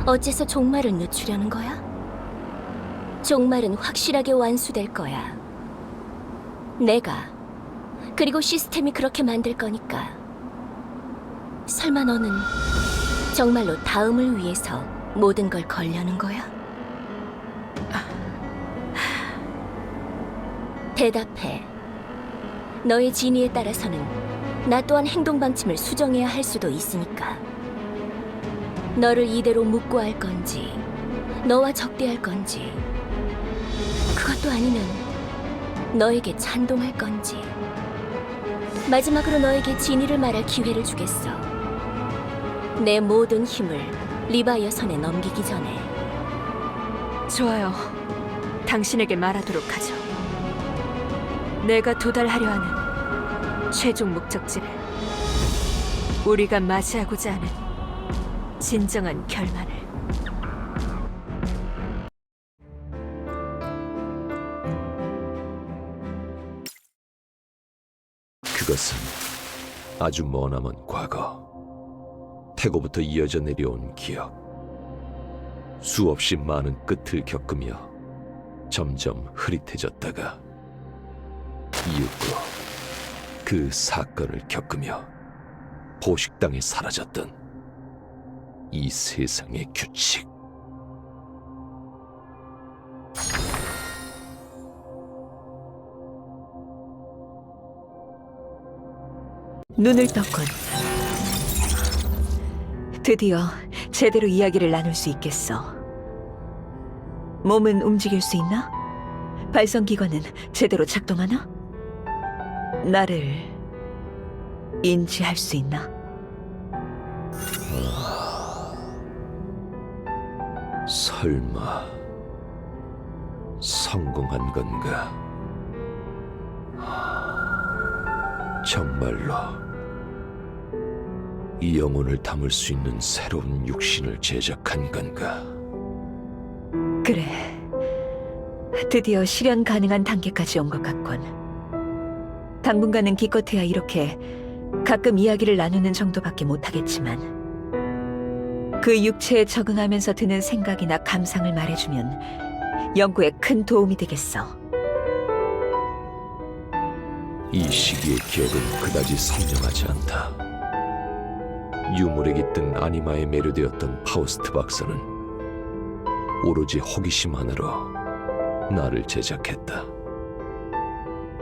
어째서 종말을 늦추려는 거야? 종말은 확실하게 완수될 거야. 내가 그리고 시스템이 그렇게 만들 거니까. 설마 너는 정말로 다음을 위해서 모든 걸 걸려는 거야? 대답해. 너의 진위에 따라서는 나 또한 행동 방침을 수정해야 할 수도 있으니까. 너를 이대로 묵고 할 건지, 너와 적대할 건지, 그것도 아니면 너에게 찬동할 건지. 마지막으로 너에게 진위를 말할 기회를 주겠어. 내 모든 힘을 리바이어 선에 넘기기 전에. 좋아요. 당신에게 말하도록 하죠. 내가 도달하려 하는 최종 목적지를, 우리가 맞이하고자 하는 진정한 결말을. 그것은 아주 머나먼 과거, 태고부터 이어져 내려온 기억, 수없이 많은 끝을 겪으며 점점 흐릿해졌다가 이윽고 그 사건을 겪으며 포식당해 사라졌던 이 세상의 규칙. 눈을 떴군. 드디어 제대로 이야기를 나눌 수 있겠어. 몸은 움직일 수 있나? 발성기관은 제대로 작동하나? 나를 인지할 수 있나? 설마 성공한 건가? 정말로 이 영혼을 담을 수 있는 새로운 육신을 제작한 건가? 그래, 드디어 실현 가능한 단계까지 온 것 같군. 당분간은 기껏해야 이렇게 가끔 이야기를 나누는 정도밖에 못하겠지만 그 육체에 적응하면서 드는 생각이나 감상을 말해주면 연구에 큰 도움이 되겠어. 이 시기의 기억은 그다지 선명하지 않다. 유물에 깃든 아니마에 매료되었던 파우스트 박사는 오로지 호기심 하나로 나를 제작했다.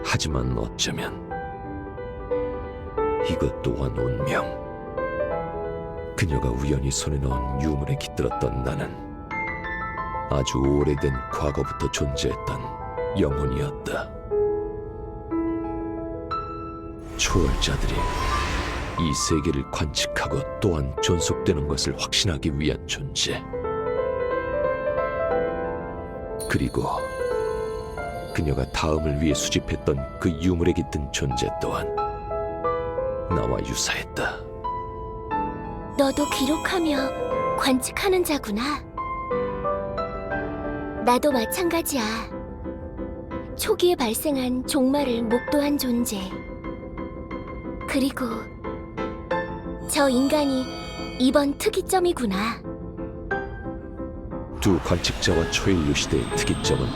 하지만 어쩌면 이것 또한 운명. 그녀가 우연히 손에 넣은 유물에 깃들었던 나는 아주 오래된 과거부터 존재했던 영혼이었다. 초월자들이 이 세계를 관측하고 또한 존속되는 것을 확신하기 위한 존재. 그리고 그녀가 다음을 위해 수집했던 그 유물에 깃든 존재 또한 나와 유사했다. 너도 기록하며 관측하는 자구나. 나도 마찬가지야. 초기에 발생한 종말을 목도한 존재. 그리고 저 인간이 이번 특이점이구나. 두 관측자와 초인류 시대의 특이점은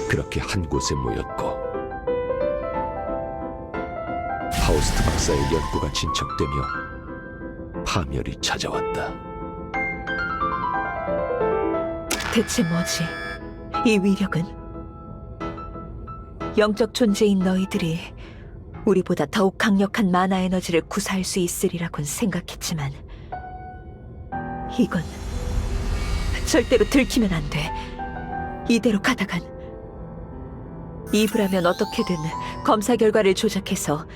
그렇게 한 곳에 모였고 파우스트 박사의 연구가 진척되며 파멸이 찾아왔다. 대체 뭐지? 이 위력은? 영적 존재인 너희들이 우리보다 더욱 강력한 마나 에너지를 구사할 수 있으리라곤 생각했지만 이건 절대로 들키면 안 돼. 이대로 가다간 이브라면 어떻게든 검사 결과를 조작해서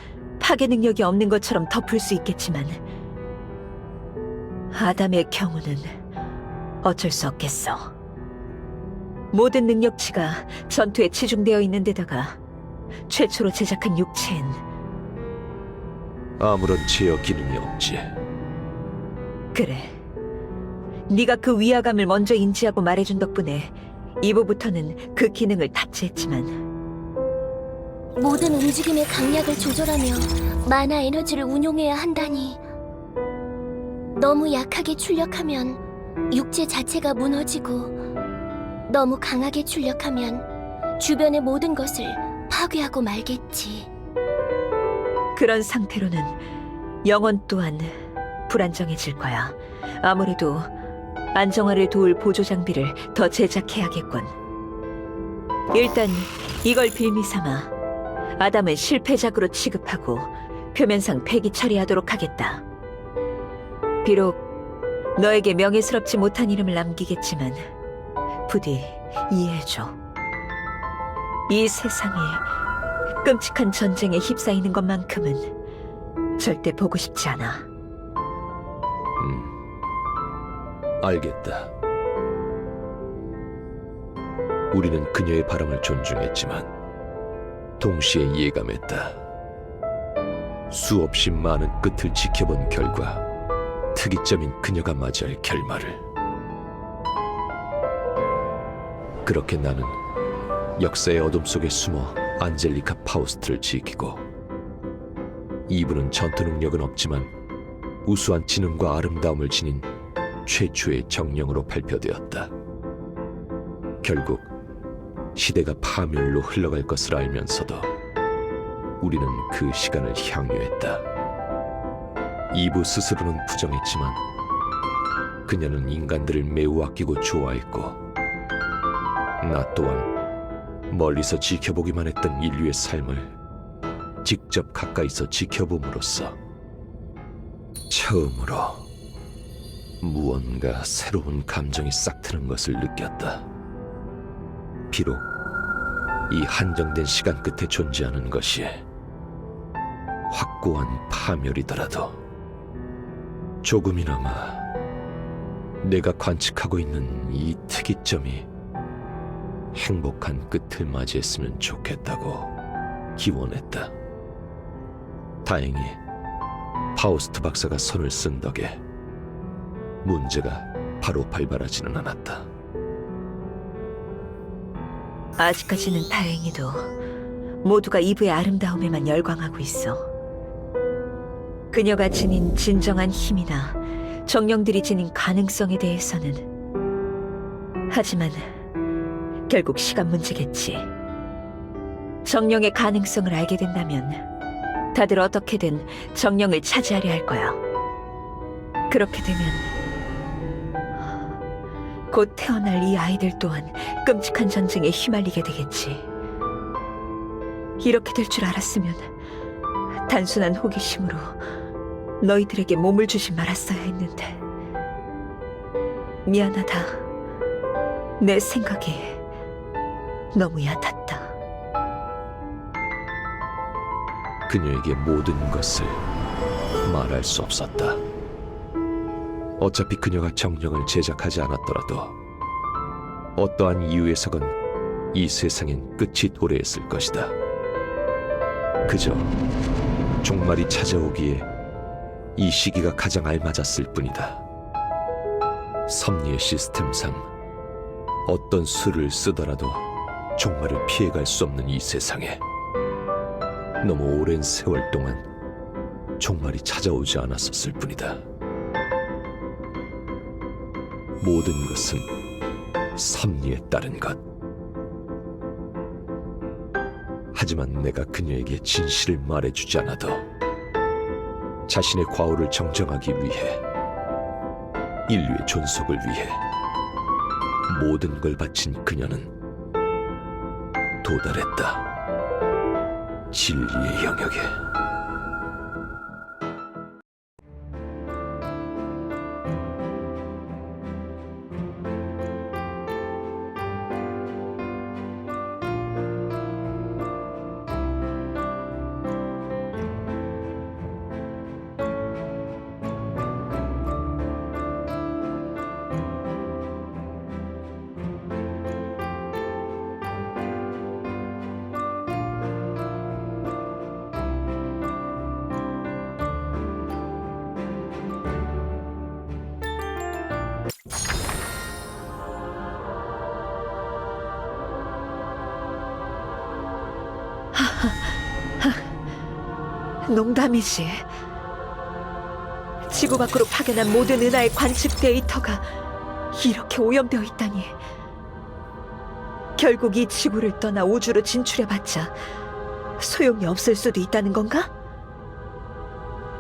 파괴 능력이 없는 것처럼 덮을 수 있겠지만 아담의 경우는 어쩔 수 없겠어. 모든 능력치가 전투에 치중되어 있는 데다가 최초로 제작한 육체엔 아무런 제어 기능이 없지. 그래. 네가 그 위화감을 먼저 인지하고 말해준 덕분에 이후부터는 그 기능을 탑재했지만 모든 움직임의 강약을 조절하며 마나 에너지를 운용해야 한다니. 너무 약하게 출력하면 육체 자체가 무너지고 너무 강하게 출력하면 주변의 모든 것을 파괴하고 말겠지. 그런 상태로는 영혼 또한 불안정해질 거야. 아무래도 안정화를 도울 보조 장비를 더 제작해야겠군. 일단 이걸 빌미 삼아 아담은 실패작으로 취급하고 표면상 폐기 처리하도록 하겠다. 비록 너에게 명예스럽지 못한 이름을 남기겠지만 부디 이해해줘. 이 세상이 끔찍한 전쟁에 휩싸이는 것만큼은 절대 보고 싶지 않아. 알겠다. 우리는 그녀의 바람을 존중했지만 동시에 예감했다. 수없이 많은 끝을 지켜본 결과 특이점인 그녀가 맞이할 결말을. 그렇게 나는 역사의 어둠 속에 숨어 안젤리카 파우스트를 지키고 이분은 전투 능력은 없지만 우수한 지능과 아름다움을 지닌 최초의 정령으로 발표되었다. 결국 시대가 파멸로 흘러갈 것을 알면서도 우리는 그 시간을 향유했다. 이브 스스로는 부정했지만 그녀는 인간들을 매우 아끼고 좋아했고 나 또한 멀리서 지켜보기만 했던 인류의 삶을 직접 가까이서 지켜봄으로써 처음으로 무언가 새로운 감정이 싹 트는 것을 느꼈다. 비록 이 한정된 시간 끝에 존재하는 것이 확고한 파멸이더라도 조금이나마 내가 관측하고 있는 이 특이점이 행복한 끝을 맞이했으면 좋겠다고 기원했다. 다행히 파우스트 박사가 손을 쓴 덕에 문제가 바로 발발하지는 않았다. 아직까지는 다행히도 모두가 이브의 아름다움에만 열광하고 있어. 그녀가 지닌 진정한 힘이나 정령들이 지닌 가능성에 대해서는. 하지만 결국 시간 문제겠지. 정령의 가능성을 알게 된다면 다들 어떻게든 정령을 차지하려 할 거야. 그렇게 되면 곧 태어날 이 아이들 또한 끔찍한 전쟁에 휘말리게 되겠지. 이렇게 될 줄 알았으면 단순한 호기심으로 너희들에게 몸을 주지 말았어야 했는데. 미안하다. 내 생각이 너무 얕았다. 그녀에게 모든 것을 말할 수 없었다. 어차피 그녀가 정령을 제작하지 않았더라도 어떠한 이유에서건 이 세상엔 끝이 도래했을 것이다. 그저 종말이 찾아오기에 이 시기가 가장 알맞았을 뿐이다. 섭리의 시스템상 어떤 수를 쓰더라도 종말을 피해갈 수 없는 이 세상에 너무 오랜 세월 동안 종말이 찾아오지 않았었을 뿐이다. 모든 것은 섭리에 따른 것. 하지만 내가 그녀에게 진실을 말해주지 않아도 자신의 과오를 정정하기 위해, 인류의 존속을 위해 모든 걸 바친 그녀는 도달했다. 진리의 영역에. 농담이지. 지구 밖으로 파견한 모든 은하의 관측 데이터가 이렇게 오염되어 있다니. 결국 이 지구를 떠나 우주로 진출해봤자 소용이 없을 수도 있다는 건가?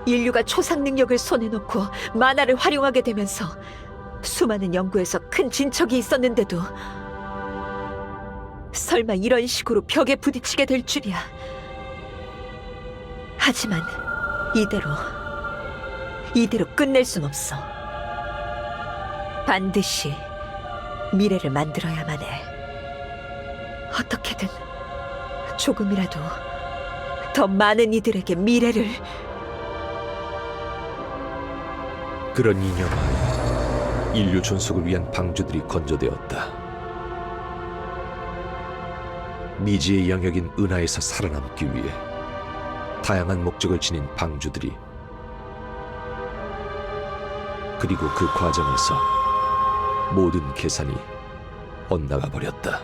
인류가 초상 능력을 손에 놓고 만화를 활용하게 되면서 수많은 연구에서 큰 진척이 있었는데도 설마 이런 식으로 벽에 부딪히게 될 줄이야. 하지만 이대로 끝낼 순 없어. 반드시 미래를 만들어야만 해. 어떻게든 조금이라도 더 많은 이들에게 미래를. 그런 이념하에 인류 존속을 위한 방주들이 건조되었다. 미지의 영역인 은하에서 살아남기 위해 다양한 목적을 지닌 방주들이, 그리고 그 과정에서 모든 계산이 엇나가 버렸다.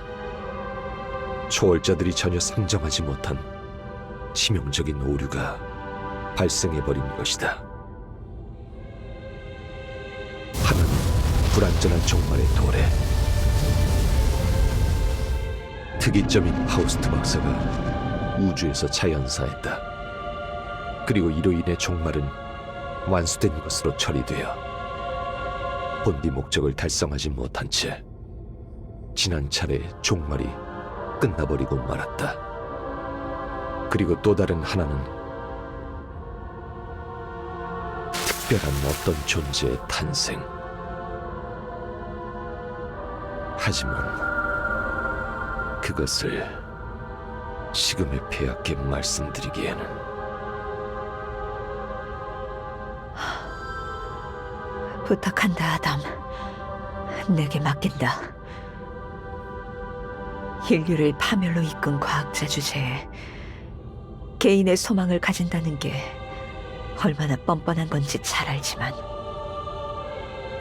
초월자들이 전혀 상정하지 못한 치명적인 오류가 발생해버린 것이다. 하나는 불완전한 종말의 도래. 특이점인 하우스트 박사가 우주에서 자연사했다. 그리고 이로 인해 종말은 완수된 것으로 처리되어 본디 목적을 달성하지 못한 채 지난 차례 종말이 끝나버리고 말았다. 그리고 또 다른 하나는 특별한 어떤 존재의 탄생. 하지만 그것을 지금의 폐하께 말씀드리기에는. 부탁한다, 아담. 내게 맡긴다. 인류를 파멸로 이끈 과학자 주제에 개인의 소망을 가진다는 게 얼마나 뻔뻔한 건지 잘 알지만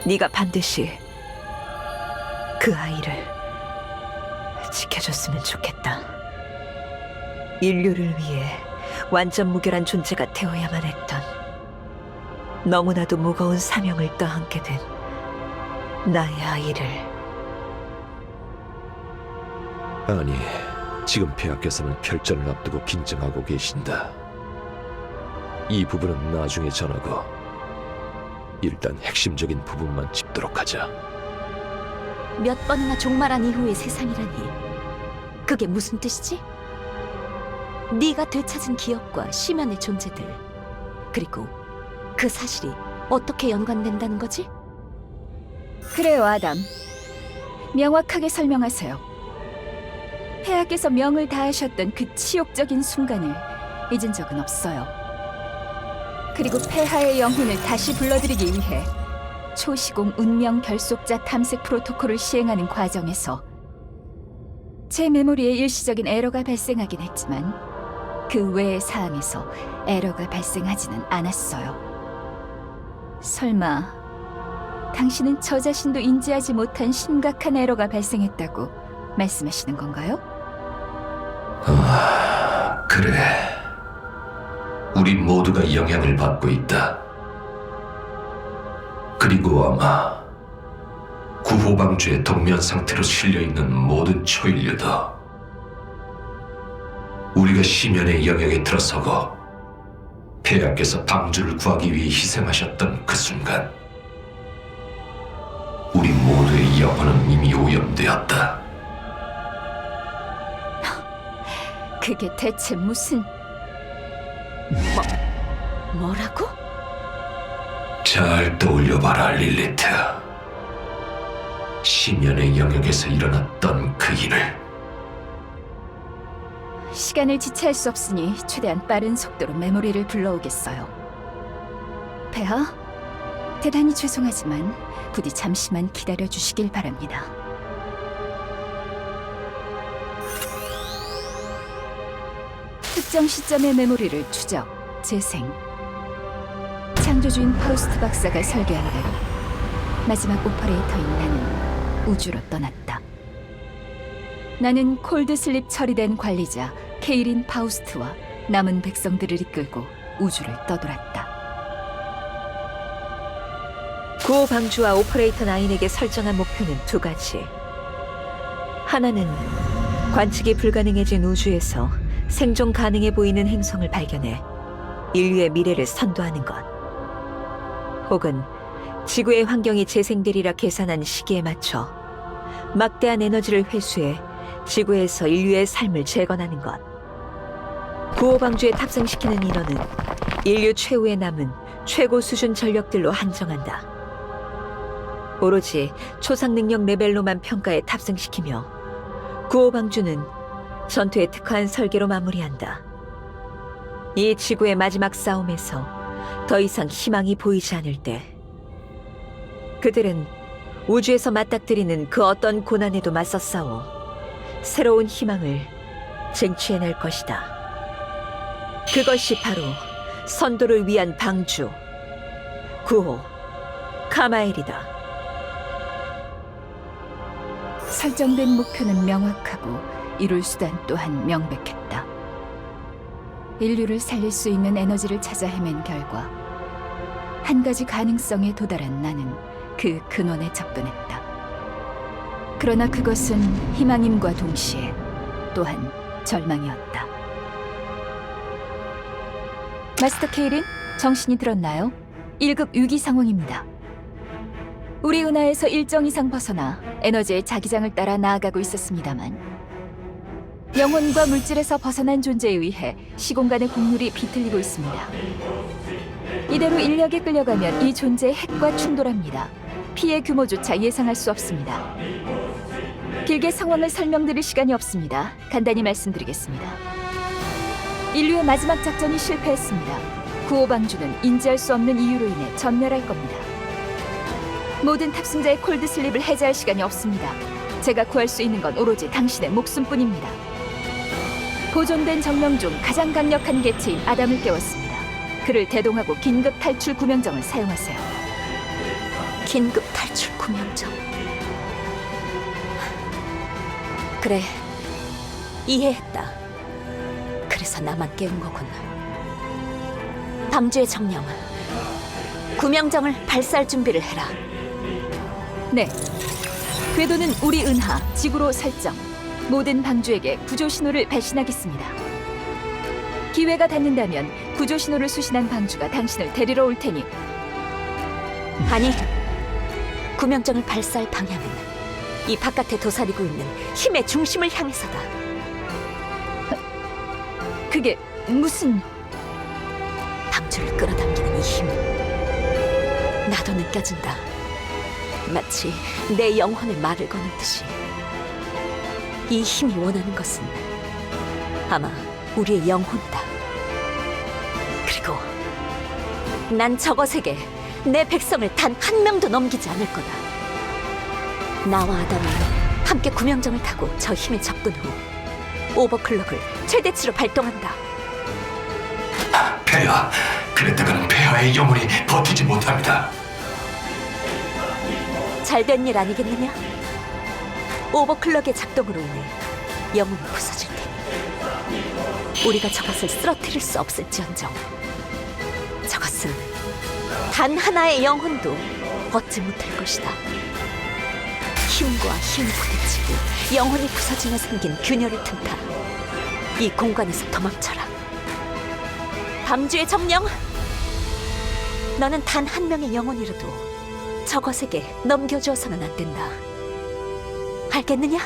네가 반드시 그 아이를 지켜줬으면 좋겠다. 인류를 위해 완전 무결한 존재가 되어야만 했던, 너무나도 무거운 사명을 떠안게 된 나의 아이를. 아니, 지금 폐하께서는 결전을 앞두고 긴장하고 계신다. 이 부분은 나중에 전하고 일단 핵심적인 부분만 짚도록 하자. 몇 번이나 종말한 이후의 세상이라니. 그게 무슨 뜻이지? 네가 되찾은 기억과 심연의 존재들, 그리고 그 사실이 어떻게 연관된다는 거지? 그래요, 아담. 명확하게 설명하세요. 폐하께서 명을 다하셨던 그 치욕적인 순간을 잊은 적은 없어요. 그리고 폐하의 영혼을 다시 불러들이기 위해 초시공 운명 결속자 탐색 프로토콜을 시행하는 과정에서 제 메모리에 일시적인 에러가 발생하긴 했지만 그 외의 사항에서 에러가 발생하지는 않았어요. 설마 당신은 저 자신도 인지하지 못한 심각한 에러가 발생했다고 말씀하시는 건가요? 그래. 우리 모두가 영향을 받고 있다. 그리고 아마 구호방주의 동면 상태로 실려있는 모든 초인류도 우리가 심연의 영역에 들어서고 폐하께서 방주를 구하기 위해 희생하셨던 그 순간 우리 모두의 영혼은 이미 오염되었다. 그게 대체 무슨... 뭐라고? 잘 떠올려봐라, 릴리트. 심연의 영역에서 일어났던 그 일을. 시간을 지체할 수 없으니 최대한 빠른 속도로 메모리를 불러오겠어요. 폐하, 대단히 죄송하지만 부디 잠시만 기다려주시길 바랍니다. 특정 시점의 메모리를 추적, 재생. 창조주인 파우스트 박사가 설계한 대로 마지막 오퍼레이터인 나는 우주로 떠났다. 나는 콜드슬립 처리된 관리자 케이린 파우스트와 남은 백성들을 이끌고 우주를 떠돌았다. 구호 방주와 오퍼레이터 9에게 설정한 목표는 두 가지. 하나는 관측이 불가능해진 우주에서 생존 가능해 보이는 행성을 발견해 인류의 미래를 선도하는 것. 혹은 지구의 환경이 재생되리라 계산한 시기에 맞춰 막대한 에너지를 회수해 지구에서 인류의 삶을 재건하는 것. 구호방주에 탑승시키는 인원은 인류 최후에 남은 최고 수준 전력들로 한정한다. 오로지 초상 능력 레벨로만 평가해 탑승시키며 구호방주는 전투에 특화한 설계로 마무리한다. 이 지구의 마지막 싸움에서 더 이상 희망이 보이지 않을 때 그들은 우주에서 맞닥뜨리는 그 어떤 고난에도 맞서 싸워 새로운 희망을 쟁취해낼 것이다. 그것이 바로 선도를 위한 방주, 구호 카마엘이다. 설정된 목표는 명확하고 이룰 수단 또한 명백했다. 인류를 살릴 수 있는 에너지를 찾아 헤맨 결과 한 가지 가능성에 도달한 나는 그 근원에 접근했다. 그러나 그것은 희망임과 동시에 또한 절망이었다. 마스터 케일은 정신이 들었나요? 1급 위기 상황입니다. 우리 은하에서 일정 이상 벗어나 에너지의 자기장을 따라 나아가고 있었습니다만 영혼과 물질에서 벗어난 존재에 의해 시공간의 곡률이 비틀리고 있습니다. 이대로 인력에 끌려가면 이 존재의 핵과 충돌합니다. 피해 규모조차 예상할 수 없습니다. 길게 상황을 설명드릴 시간이 없습니다. 간단히 말씀드리겠습니다. 인류의 마지막 작전이 실패했습니다. 구호방주는 인지할 수 없는 이유로 인해 전멸할 겁니다. 모든 탑승자의 콜드슬립을 해제할 시간이 없습니다. 제가 구할 수 있는 건 오로지 당신의 목숨뿐입니다. 보존된 정령 중 가장 강력한 개체인 아담을 깨웠습니다. 그를 대동하고 긴급 탈출 구명정을 사용하세요. 긴급 탈출 구명정. 그래, 이해했다. 속에서 나만 깨운 거군. 방주의 정령, 구명정을 발사할 준비를 해라. 네. 궤도는 우리 은하 지구로 설정. 모든 방주에게 구조 신호를 발신하겠습니다. 기회가 닿는다면 구조 신호를 수신한 방주가 당신을 데리러 올 테니 아니, 구명정을 발사할 방향은 이 바깥에 도사리고 있는 힘의 중심을 향해서다. 그게 무슨... 방주를 끌어당기는 이 힘, 나도 느껴진다. 마치 내 영혼의 말을 거는 듯이. 이 힘이 원하는 것은 아마 우리의 영혼이다. 그리고 난 저것에게 내 백성을 단 한 명도 넘기지 않을 거다. 나와 아담이 함께 구명정을 타고 저 힘에 접근 후 오버클럭을 최대치로 발동한다. 폐하, 그랬다가는 폐하의 영혼이 버티지 못합니다. 잘된 일 아니겠느냐? 오버클럭의 작동으로 인해 영혼이 부서질 테니 우리가 저것을 쓰러뜨릴 수 없을지언정 저것은 단 하나의 영혼도 얻지 못할 것이다. 힘과 힘이 부딪히고 영혼이 부서지며 생긴 균열을 틈타 이 공간에서 도망쳐라. 밤주의 정령, 너는 단 한 명의 영혼이라도 저것에게 넘겨주어서는 안 된다. 알겠느냐?